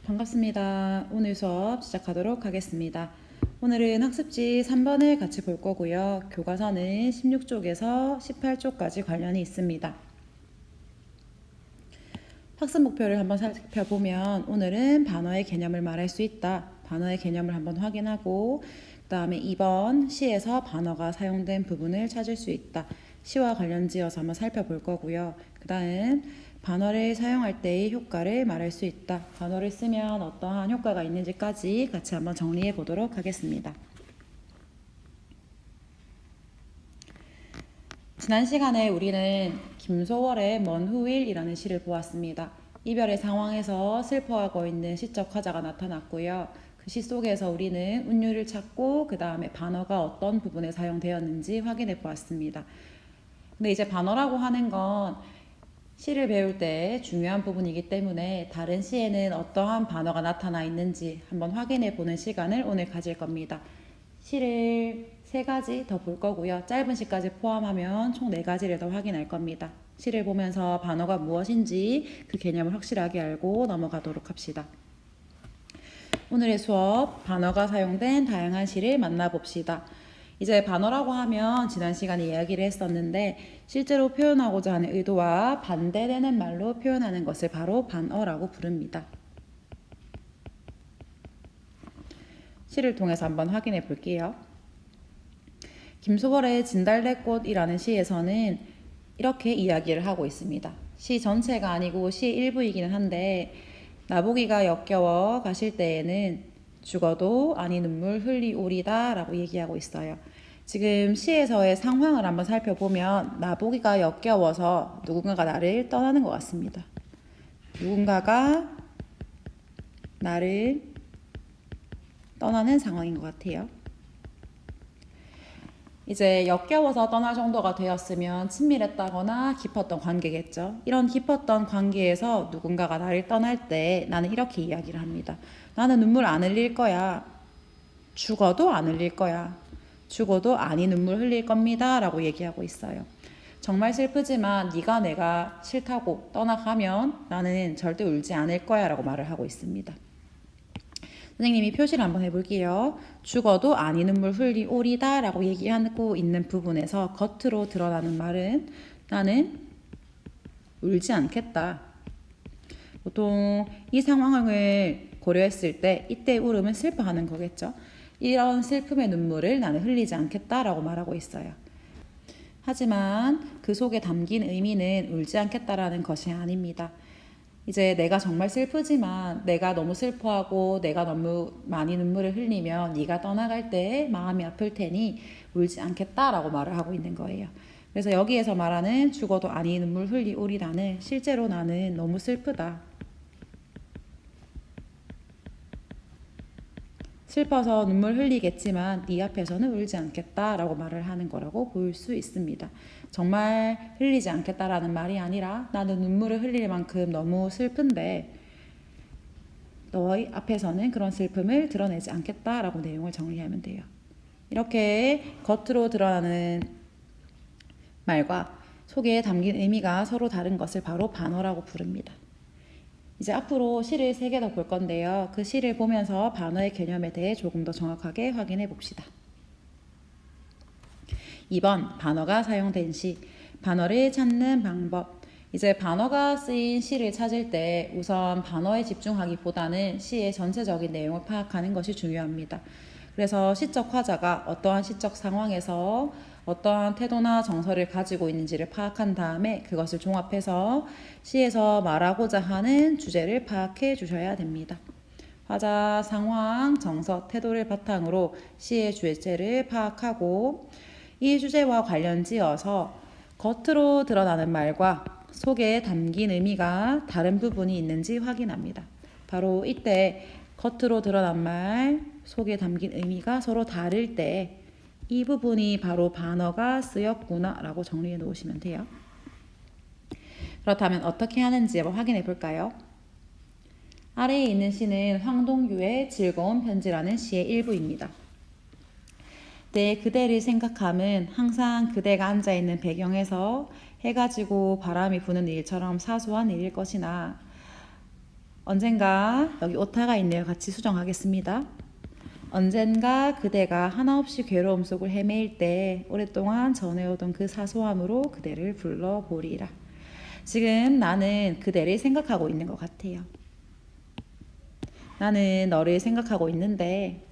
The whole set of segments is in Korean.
반갑습니다. 오늘 수업 시작하도록 하겠습니다. 오늘은 학습지 3번을 같이 볼 거고요. 교과서는 16쪽에서 18쪽까지 관련이 있습니다. 학습 목표를 한번 살펴보면 오늘은 단어의 개념을 말할 수 있다. 단어의 개념을 한번 확인하고 그 다음에 2번 시에서 단어가 사용된 부분을 찾을 수 있다. 시와 관련지어서 한번 살펴볼 거고요. 그 다음 단어를 사용할 때의 효과를 말할 수 있다. 단어를 쓰면 어떠한 효과가 있는지까지 같이 한번 정리해 보도록 하겠습니다. 지난 시간에 우리는 김소월의 먼 후일이라는 시를 보았습니다. 이별의 상황에서 슬퍼하고 있는 시적 화자가 나타났고요. 그 시 속에서 우리는 운율을 찾고 그 다음에 반어가 어떤 부분에 사용되었는지 확인해 보았습니다. 근데 이제 반어라고 하는 건 시를 배울 때 중요한 부분이기 때문에 다른 시에는 어떠한 반어가 나타나 있는지 한번 확인해 보는 시간을 오늘 가질 겁니다. 시를 3가지 더 볼 거고요. 짧은 시까지 포함하면 총 4가지를 더 확인할 겁니다. 시를 보면서 반어가 무엇인지 그 개념을 확실하게 알고 넘어가도록 합시다. 오늘의 수업, 반어가 사용된 다양한 시를 만나봅시다. 이제 반어라고 하면 지난 시간에 이야기를 했었는데 실제로 표현하고자 하는 의도와 반대되는 말로 표현하는 것을 바로 반어라고 부릅니다. 시를 통해서 한번 확인해 볼게요. 김소월의 진달래꽃이라는 시에서는 이렇게 이야기를 하고 있습니다. 시 전체가 아니고 시 일부이기는 한데 나보기가 역겨워 가실 때에는 죽어도 아니 눈물 흘리오리다 라고 얘기하고 있어요. 지금 시에서의 상황을 한번 살펴보면 나보기가 역겨워서 누군가가 나를 떠나는 것 같습니다. 누군가가 나를 떠나는 상황인 것 같아요. 이제 역겨워서 떠날 정도가 되었으면 친밀했다거나 깊었던 관계겠죠. 이런 깊었던 관계에서 누군가가 나를 떠날 때 나는 이렇게 이야기를 합니다. 나는 눈물 안 흘릴 거야. 죽어도 안 흘릴 거야. 죽어도 아니 눈물 흘릴 겁니다. 라고 얘기하고 있어요. 정말 슬프지만 네가 내가 싫다고 떠나가면 나는 절대 울지 않을 거야 라고 말을 하고 있습니다. 선생님이 표시를 한번 해볼게요. 죽어도 아니 눈물 흘리오리다 라고 얘기하고 있는 부분에서 겉으로 드러나는 말은 나는 울지 않겠다. 보통 이 상황을 고려했을 때 이때 울음은 슬퍼하는 거겠죠. 이런 슬픔의 눈물을 나는 흘리지 않겠다라고 말하고 있어요. 하지만 그 속에 담긴 의미는 울지 않겠다라는 것이 아닙니다. 이제 내가 정말 슬프지만 내가 너무 슬퍼하고 내가 너무 많이 눈물을 흘리면 네가 떠나갈 때 마음이 아플 테니 울지 않겠다라고 말을 하고 있는 거예요. 그래서 여기에서 말하는 죽어도 아니 눈물 흘리오리라는 실제로 나는 너무 슬프다. 슬퍼서 눈물 흘리겠지만 네 앞에서는 울지 않겠다라고 말을 하는 거라고 볼 수 있습니다. 정말 흘리지 않겠다라는 말이 아니라 나는 눈물을 흘릴 만큼 너무 슬픈데 너희 앞에서는 그런 슬픔을 드러내지 않겠다라고 내용을 정리하면 돼요. 이렇게 겉으로 드러나는 말과 속에 담긴 의미가 서로 다른 것을 바로 반어라고 부릅니다. 이제 앞으로 시를 3개 더 볼 건데요. 그 시를 보면서 반어의 개념에 대해 조금 더 정확하게 확인해 봅시다. 2번 반어가 사용된 시, 반어를 찾는 방법. 이제 반어가 쓰인 시를 찾을 때 우선 반어에 집중하기보다는 시의 전체적인 내용을 파악하는 것이 중요합니다. 그래서 시적 화자가 어떠한 시적 상황에서 어떠한 태도나 정서를 가지고 있는지를 파악한 다음에 그것을 종합해서 시에서 말하고자 하는 주제를 파악해 주셔야 됩니다. 화자, 상황, 정서, 태도를 바탕으로 시의 주제를 파악하고 이 주제와 관련지어서 겉으로 드러나는 말과 속에 담긴 의미가 다른 부분이 있는지 확인합니다. 바로 이때 겉으로 드러난 말, 속에 담긴 의미가 서로 다를 때 이 부분이 바로 반어가 쓰였구나 라고 정리해 놓으시면 돼요. 그렇다면 어떻게 하는지 한번 확인해 볼까요? 아래에 있는 시는 황동규의 즐거운 편지라는 시의 일부입니다. 내 그대를 생각함은 항상 그대가 앉아있는 배경에서 해가 지고 바람이 부는 일처럼 사소한 일일 것이나 언젠가 여기 오타가 있네요. 같이 수정하겠습니다. 언젠가 그대가 하나 없이 괴로움 속을 헤매일 때 오랫동안 전해오던 그 사소함으로 그대를 불러보리라. 지금 나는 그대를 생각하고 있는 것 같아요. 나는 너를 생각하고 있는데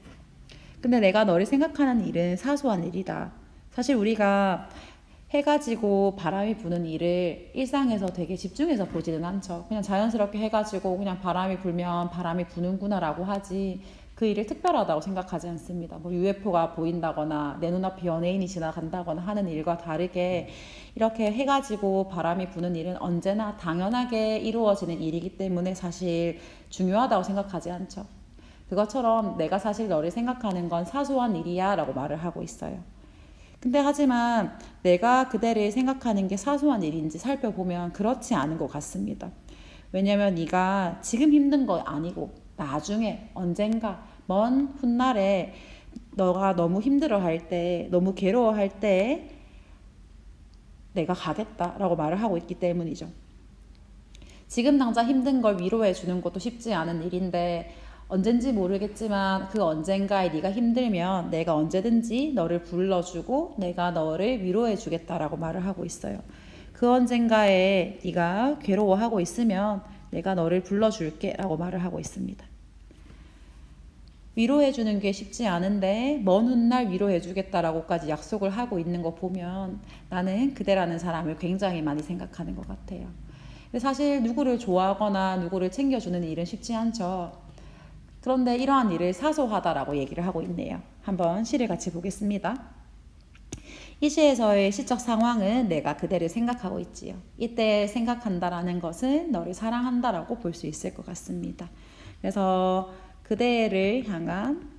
근데 내가 너를 생각하는 일은 사소한 일이다. 사실 우리가 해가 지고 바람이 부는 일을 일상에서 되게 집중해서 보지는 않죠. 그냥 자연스럽게 해가 지고 그냥 바람이 불면 바람이 부는구나라고 하지 그 일을 특별하다고 생각하지 않습니다. 뭐 UFO가 보인다거나 내 눈앞에 연예인이 지나간다거나 하는 일과 다르게 이렇게 해가 지고 바람이 부는 일은 언제나 당연하게 이루어지는 일이기 때문에 사실 중요하다고 생각하지 않죠. 그것처럼 내가 사실 너를 생각하는 건 사소한 일이야 라고 말을 하고 있어요. 근데 하지만 내가 그대를 생각하는 게 사소한 일인지 살펴보면 그렇지 않은 것 같습니다. 왜냐면 네가 지금 힘든 거 아니고 나중에 언젠가 먼 훗날에 너가 너무 힘들어할 때 너무 괴로워할 때 내가 가겠다라고 말을 하고 있기 때문이죠. 지금 당장 힘든 걸 위로해 주는 것도 쉽지 않은 일인데 언젠지 모르겠지만 그 언젠가에 네가 힘들면 내가 언제든지 너를 불러주고 내가 너를 위로해 주겠다라고 말을 하고 있어요. 그 언젠가에 네가 괴로워하고 있으면 내가 너를 불러줄게 라고 말을 하고 있습니다. 위로해 주는 게 쉽지 않은데 먼 훗날 위로해 주겠다라고까지 약속을 하고 있는 거 보면 나는 그대라는 사람을 굉장히 많이 생각하는 것 같아요. 사실 누구를 좋아하거나 누구를 챙겨주는 일은 쉽지 않죠. 그런데 이러한 일을 사소하다라고 얘기를 하고 있네요. 한번 시를 같이 보겠습니다. 이 시에서의 시적 상황은 내가 그대를 생각하고 있지요. 이때 생각한다라는 것은 너를 사랑한다라고 볼 수 있을 것 같습니다. 그래서 그대를 향한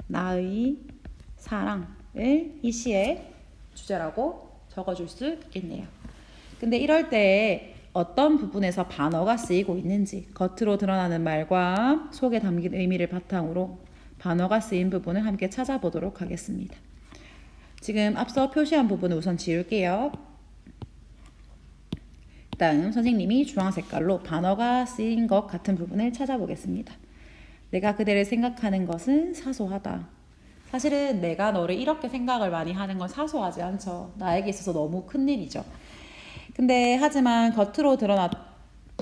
나의 사랑을 이 시의 주제라고 적어줄 수 있겠네요. 근데 이럴 때 어떤 부분에서 반어가 쓰이고 있는지 겉으로 드러나는 말과 속에 담긴 의미를 바탕으로 반어가 쓰인 부분을 함께 찾아보도록 하겠습니다. 지금 앞서 표시한 부분을 우선 지울게요. 다음 선생님이 주황 색깔로 반어가 쓰인 것 같은 부분을 찾아보겠습니다. 내가 그대를 생각하는 것은 사소하다. 사실은 내가 너를 이렇게 생각을 많이 하는 건 사소하지 않죠. 나에게 있어서 너무 큰일이죠. 근데 하지만 겉으로 드러난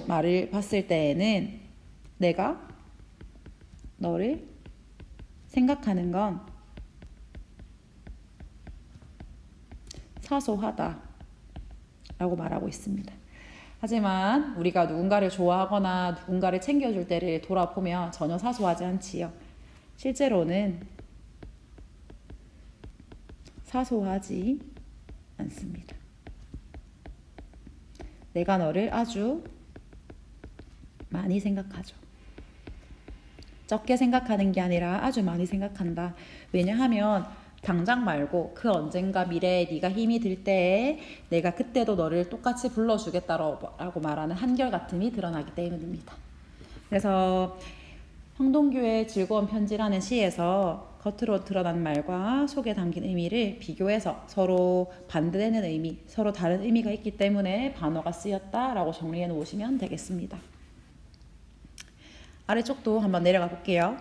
말을 봤을 때에는 내가 너를 생각하는 건 사소하다 라고 말하고 있습니다. 하지만 우리가 누군가를 좋아하거나 누군가를 챙겨줄 때를 돌아보면 전혀 사소하지 않지요. 실제로는 사소하지 않습니다. 내가 너를 아주 많이 생각하죠. 적게 생각하는 게 아니라 아주 많이 생각한다. 왜냐하면 당장 말고 그 언젠가 미래에 네가 힘이 들 때에 내가 그때도 너를 똑같이 불러주겠다라고 말하는 한결같음이 드러나기 때문입니다. 그래서 황동규의 즐거운 편지라는 시에서 겉으로 드러난 말과 속에 담긴 의미를 비교해서 서로 반대되는 의미, 서로 다른 의미가 있기 때문에 반어가 쓰였다라고 정리해 놓으시면 되겠습니다. 아래쪽도 한번 내려가 볼게요.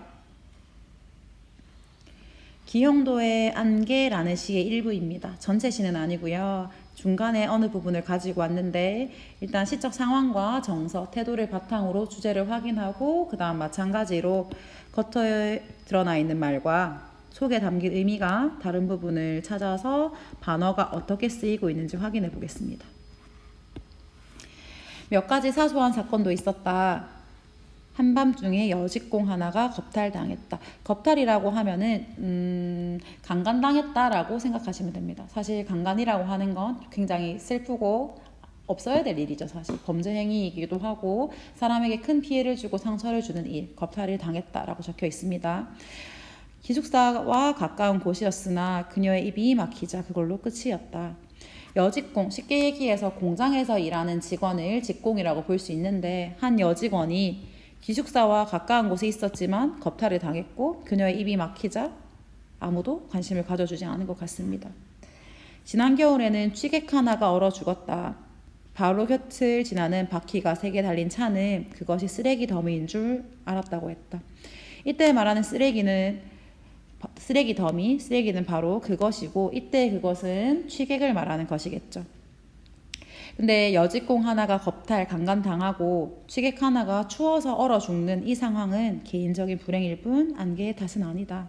기영도의 안개라는 시의 일부입니다. 전체 시는 아니고요. 중간에 어느 부분을 가지고 왔는데 일단 시적 상황과 정서, 태도를 바탕으로 주제를 확인하고 그 다음 마찬가지로 겉에 드러나 있는 말과 속에 담긴 의미가 다른 부분을 찾아서 반어가 어떻게 쓰이고 있는지 확인해 보겠습니다. 몇 가지 사소한 사건도 있었다. 한밤중에 여직공 하나가 겁탈당했다. 겁탈이라고 하면은 강간당했다라고 생각하시면 됩니다. 사실 강간이라고 하는 건 굉장히 슬프고 없어야 될 일이죠. 사실 범죄 행위이기도 하고 사람에게 큰 피해를 주고 상처를 주는 일, 겁탈을 당했다라고 적혀 있습니다. 기숙사와 가까운 곳이었으나 그녀의 입이 막히자 그걸로 끝이었다. 여직공, 쉽게 얘기해서 공장에서 일하는 직원을 직공이라고 볼 수 있는데 한 여직원이 기숙사와 가까운 곳에 있었지만 겁탈을 당했고 그녀의 입이 막히자 아무도 관심을 가져주지 않은 것 같습니다. 지난 겨울에는 취객 하나가 얼어 죽었다. 바로 곁을 지나는 바퀴가 3개 달린 차는 그것이 쓰레기 더미인 줄 알았다고 했다. 이때 말하는 쓰레기는 쓰레기는 바로 그것이고, 이때 그것은 취객을 말하는 것이겠죠. 근데 여직공 하나가 겁탈 강간당하고 취객 하나가 추워서 얼어 죽는 이 상황은 개인적인 불행일 뿐 안개의 탓은 아니다.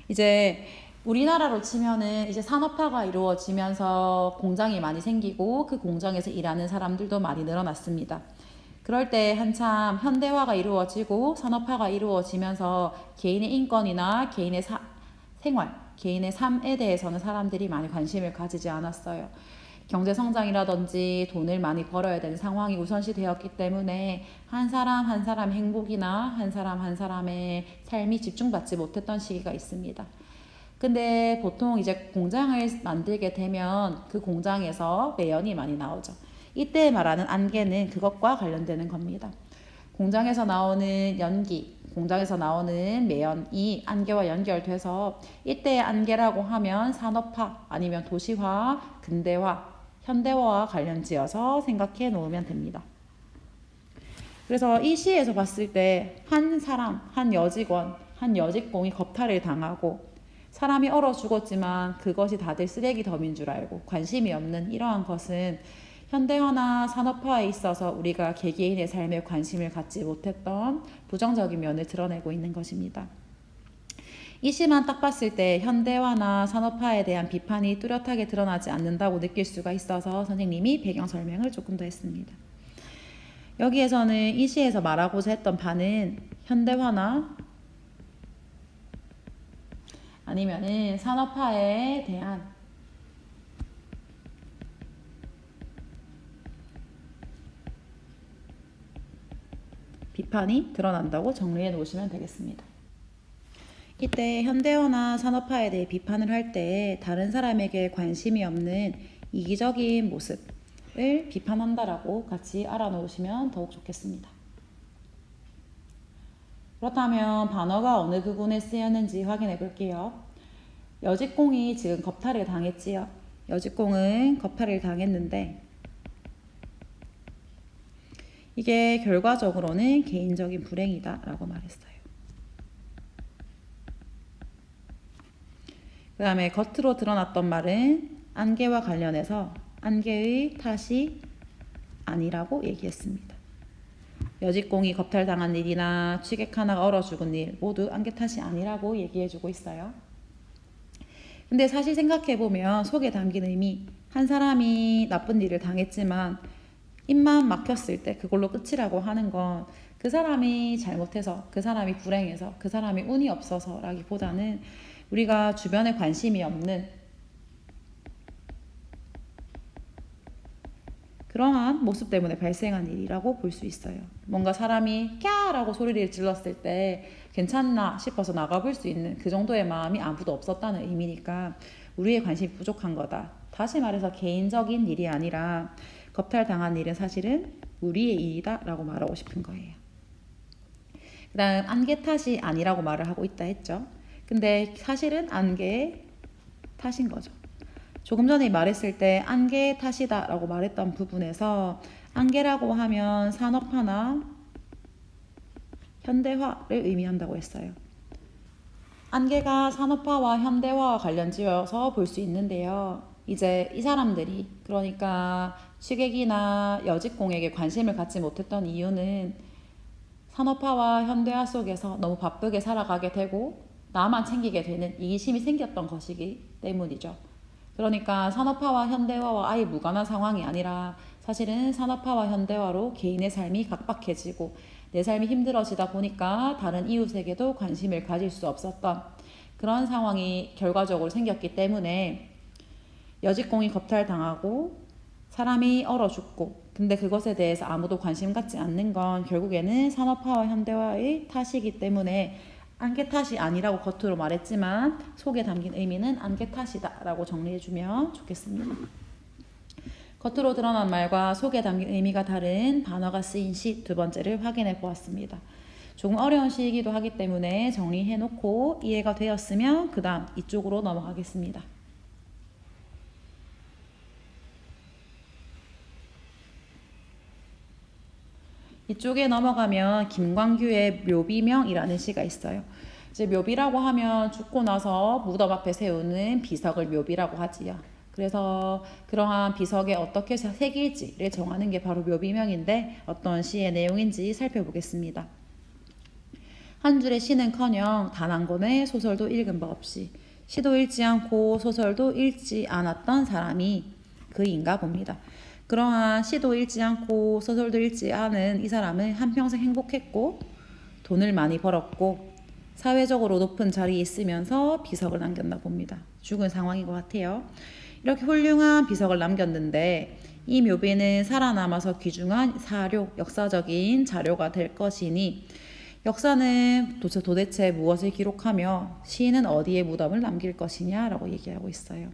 이제 우리나라로 치면은 이제 산업화가 이루어지면서 공장이 많이 생기고 그 공장에서 일하는 사람들도 많이 늘어났습니다. 그럴 때 한참 현대화가 이루어지고 산업화가 이루어지면서 개인의 인권이나 개인의 생활, 개인의 삶에 대해서는 사람들이 많이 관심을 가지지 않았어요. 경제 성장이라든지 돈을 많이 벌어야 되는 상황이 우선시 되었기 때문에 한 사람 한 사람의 행복이나 한 사람 한 사람의 삶이 집중받지 못했던 시기가 있습니다. 근데 보통 이제 공장을 만들게 되면 그 공장에서 매연이 많이 나오죠. 이때 말하는 안개는 그것과 관련되는 겁니다. 공장에서 나오는 연기, 공장에서 나오는 매연이 안개와 연결돼서 이때의 안개라고 하면 산업화 아니면 도시화, 근대화, 현대화와 관련지어서 생각해 놓으면 됩니다. 그래서 이 시에서 봤을 때 한 사람, 한 여직원, 한 여직공이 겁탈을 당하고 사람이 얼어 죽었지만 그것이 다들 쓰레기 덤인 줄 알고 관심이 없는 이러한 것은 현대화나 산업화에 있어서 우리가 개개인의 삶에 관심을 갖지 못했던 부정적인 면을 드러내고 있는 것입니다. 이 시만 딱 봤을 때 현대화나 산업화에 대한 비판이 뚜렷하게 드러나지 않는다고 느낄 수가 있어서 선생님이 배경 설명을 조금 더 했습니다. 여기에서는 이 시에서 말하고자 했던 바는 현대화나 아니면은 산업화에 대한 비판이 드러난다고 정리해 놓으시면 되겠습니다. 이때 현대화나 산업화에 대해 비판을 할 때 다른 사람에게 관심이 없는 이기적인 모습을 비판한다라고 같이 알아놓으시면 더욱 좋겠습니다. 그렇다면 반어가 어느 구문에 쓰였는지 확인해 볼게요. 여직공이 지금 겁탈을 당했지요. 여직공은 겁탈을 당했는데 이게 결과적으로는 개인적인 불행이다 라고 말했어요. 그 다음에 겉으로 드러났던 말은 안개와 관련해서 안개의 탓이 아니라고 얘기했습니다. 여직공이 겁탈당한 일이나 취객 하나가 얼어 죽은 일 모두 안개 탓이 아니라고 얘기해주고 있어요. 근데 사실 생각해보면 속에 담긴 의미, 한 사람이 나쁜 일을 당했지만 입만 막혔을 때 그걸로 끝이라고 하는 건 그 사람이 잘못해서, 그 사람이 불행해서, 그 사람이 운이 없어서 라기보다는 우리가 주변에 관심이 없는 그러한 모습 때문에 발생한 일이라고 볼 수 있어요. 뭔가 사람이 캬라고 소리를 질렀을 때 괜찮나 싶어서 나가볼 수 있는 그 정도의 마음이 아무도 없었다는 의미니까 우리의 관심이 부족한 거다. 다시 말해서 개인적인 일이 아니라 겁탈당한 일은 사실은 우리의 일이다 라고 말하고 싶은 거예요. 그 다음 안개 탓이 아니라고 말을 하고 있다 했죠. 근데 사실은 안개의 탓인 거죠. 조금 전에 말했을 때 안개의 탓이다 라고 말했던 부분에서 안개라고 하면 산업화나 현대화를 의미한다고 했어요. 안개가 산업화와 현대화와 관련지어서 볼 수 있는데요. 이제 이 사람들이 그러니까 취객이나 여직공에게 관심을 갖지 못했던 이유는 산업화와 현대화 속에서 너무 바쁘게 살아가게 되고 나만 챙기게 되는 이기심이 생겼던 것이기 때문이죠. 그러니까 산업화와 현대화와 아예 무관한 상황이 아니라 사실은 산업화와 현대화로 개인의 삶이 각박해지고 내 삶이 힘들어지다 보니까 다른 이웃에게도 관심을 가질 수 없었던 그런 상황이 결과적으로 생겼기 때문에 여직공이 겁탈당하고 사람이 얼어 죽고 근데 그것에 대해서 아무도 관심 갖지 않는 건 결국에는 산업화와 현대화의 탓이기 때문에 안개 탓이 아니라고 겉으로 말했지만 속에 담긴 의미는 안개 탓이다 라고 정리해주면 좋겠습니다. 겉으로 드러난 말과 속에 담긴 의미가 다른 반어가 쓰인 시 두 번째를 확인해 보았습니다. 조금 어려운 시이기도 하기 때문에 정리해놓고 이해가 되었으면 그 다음 이쪽으로 넘어가겠습니다. 이쪽에 넘어가면 김광규의 묘비명이라는 시가 있어요. 이제 묘비라고 하면 죽고 나서 무덤 앞에 세우는 비석을 묘비라고 하지요. 그래서 그러한 비석에 어떻게 새길지를 정하는 게 바로 묘비명인데 어떤 시의 내용인지 살펴보겠습니다. 한 줄의 시는커녕 단 한 권의 소설도 읽은 바 없이 시도 읽지 않고 소설도 읽지 않았던 사람이 그인가 봅니다. 그러한 시도 읽지 않고 소설도 읽지 않은 이 사람은 한평생 행복했고 돈을 많이 벌었고 사회적으로 높은 자리에 있으면서 비석을 남겼나 봅니다. 죽은 상황인 것 같아요. 이렇게 훌륭한 비석을 남겼는데 이 묘비는 살아남아서 귀중한 사료, 역사적인 자료가 될 것이니 역사는 도대체 무엇을 기록하며 시인은 어디에 무덤을 남길 것이냐라고 얘기하고 있어요.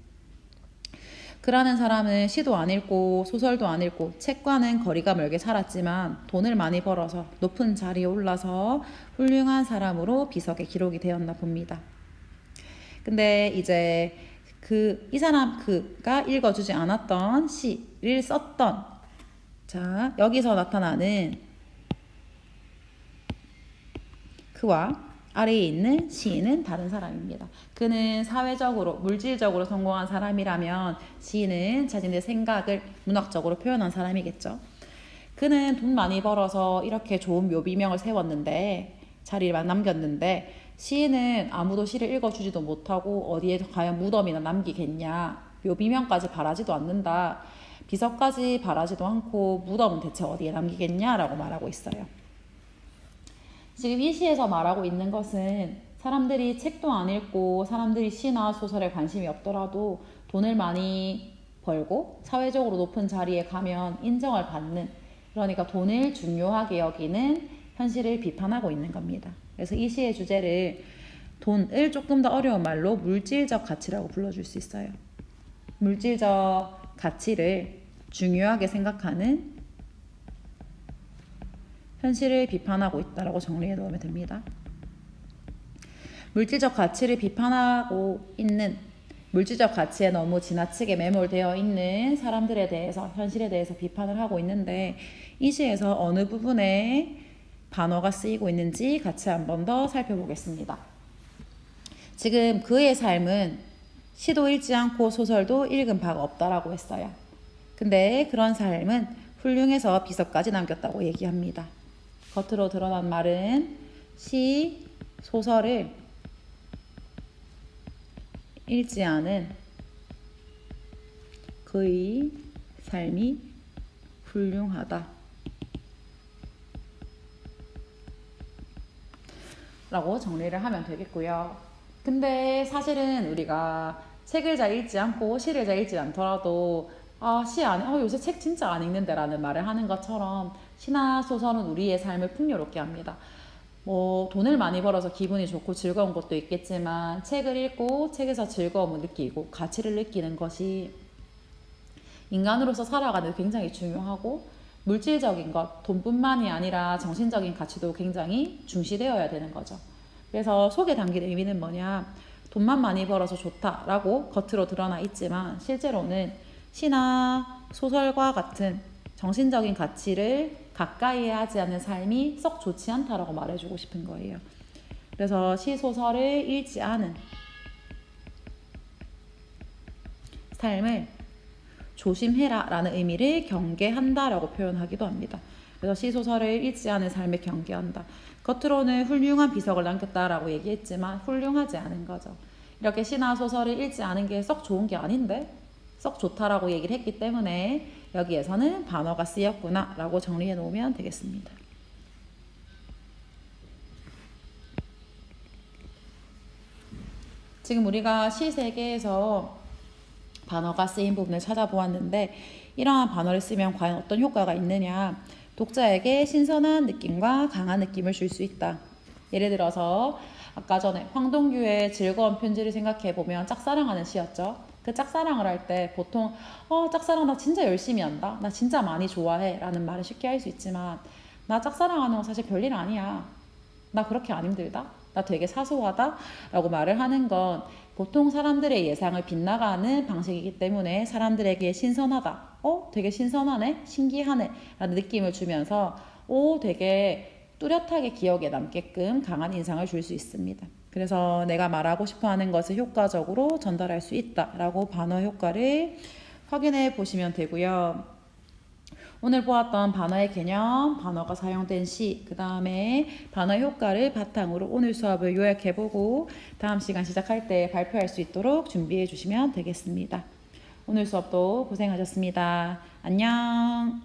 그라는 사람은 시도 안 읽고 소설도 안 읽고 책과는 거리가 멀게 살았지만 돈을 많이 벌어서 높은 자리에 올라서 훌륭한 사람으로 비석에 기록이 되었나 봅니다. 근데 이제 이 사람 그가 읽어주지 않았던 시를 썼던 자 여기서 나타나는 그와 아래에 있는 시인은 다른 사람입니다. 그는 사회적으로 물질적으로 성공한 사람이라면 시인은 자신의 생각을 문학적으로 표현한 사람이겠죠. 그는 돈 많이 벌어서 이렇게 좋은 묘비명을 세웠는데 자리를 남겼는데 시인은 아무도 시를 읽어주지도 못하고 어디에 과연 무덤이나 남기겠냐. 묘비명까지 바라지도 않는다. 비석까지 바라지도 않고 무덤은 대체 어디에 남기겠냐라고 말하고 있어요. 지금 이 시에서 말하고 있는 것은 사람들이 책도 안 읽고 사람들이 시나 소설에 관심이 없더라도 돈을 많이 벌고 사회적으로 높은 자리에 가면 인정을 받는 그러니까 돈을 중요하게 여기는 현실을 비판하고 있는 겁니다. 그래서 이 시의 주제를 돈을 조금 더 어려운 말로 물질적 가치라고 불러줄 수 있어요. 물질적 가치를 중요하게 생각하는 현실을 비판하고 있다라고 정리해 놓으면 됩니다. 물질적 가치를 비판하고 있는 물질적 가치에 너무 지나치게 매몰되어 있는 사람들에 대해서 현실에 대해서 비판을 하고 있는데 이 시에서 어느 부분에 단어가 쓰이고 있는지 같이 한 번 더 살펴보겠습니다. 지금 그의 삶은 시도 읽지 않고 소설도 읽은 바가 없다라고 했어요. 근데 그런 삶은 훌륭해서 비석까지 남겼다고 얘기합니다. 겉으로 드러난 말은 시, 소설을 읽지 않은 그의 삶이 훌륭하다 라고 정리를 하면 되겠고요. 근데 사실은 우리가 책을 잘 읽지 않고 시를 잘 읽지 않더라도 요새 책 진짜 안 읽는데 라는 말을 하는 것처럼 시나 소설은 우리의 삶을 풍요롭게 합니다. 돈을 많이 벌어서 기분이 좋고 즐거운 것도 있겠지만 책을 읽고 책에서 즐거움을 느끼고 가치를 느끼는 것이 인간으로서 살아가는 데 굉장히 중요하고 물질적인 것, 돈뿐만이 아니라 정신적인 가치도 굉장히 중시되어야 되는 거죠. 그래서 속에 담긴 의미는 뭐냐? 돈만 많이 벌어서 좋다라고 겉으로 드러나 있지만 실제로는 시나 소설과 같은 정신적인 가치를 가까이 하지 않는 삶이 썩 좋지 않다라고 말해주고 싶은 거예요. 그래서 시, 소설을 읽지 않은 삶을 조심해라 라는 의미를 경계한다 라고 표현하기도 합니다. 그래서 시, 소설을 읽지 않은 삶을 경계한다. 겉으로는 훌륭한 비석을 남겼다라고 얘기했지만 훌륭하지 않은 거죠. 이렇게 시나 소설을 읽지 않은 게 썩 좋은 게 아닌데 썩 좋다라고 얘기를 했기 때문에 여기에서는 반어가 쓰였구나 라고 정리해 놓으면 되겠습니다. 지금 우리가 시 세계에서 반어가 쓰인 부분을 찾아보았는데 이러한 반어를 쓰면 과연 어떤 효과가 있느냐. 독자에게 신선한 느낌과 강한 느낌을 줄 수 있다. 예를 들어서 아까 전에 황동규의 즐거운 편지를 생각해 보면 짝사랑하는 시였죠. 그 짝사랑을 할 때 보통 짝사랑 나 진짜 열심히 한다. 나 진짜 많이 좋아해 라는 말을 쉽게 할 수 있지만 나 짝사랑하는 건 사실 별일 아니야. 나 그렇게 안 힘들다. 나 되게 사소하다 라고 말을 하는 건 보통 사람들의 예상을 빗나가는 방식이기 때문에 사람들에게 신선하다. 되게 신선하네? 신기하네? 라는 느낌을 주면서 되게 뚜렷하게 기억에 남게끔 강한 인상을 줄 수 있습니다. 그래서 내가 말하고 싶어 하는 것을 효과적으로 전달할 수 있다라고 반어 효과를 확인해 보시면 되고요. 오늘 보았던 반어의 개념, 반어가 사용된 시, 그 다음에 반어 효과를 바탕으로 오늘 수업을 요약해보고 다음 시간 시작할 때 발표할 수 있도록 준비해 주시면 되겠습니다. 오늘 수업도 고생하셨습니다. 안녕.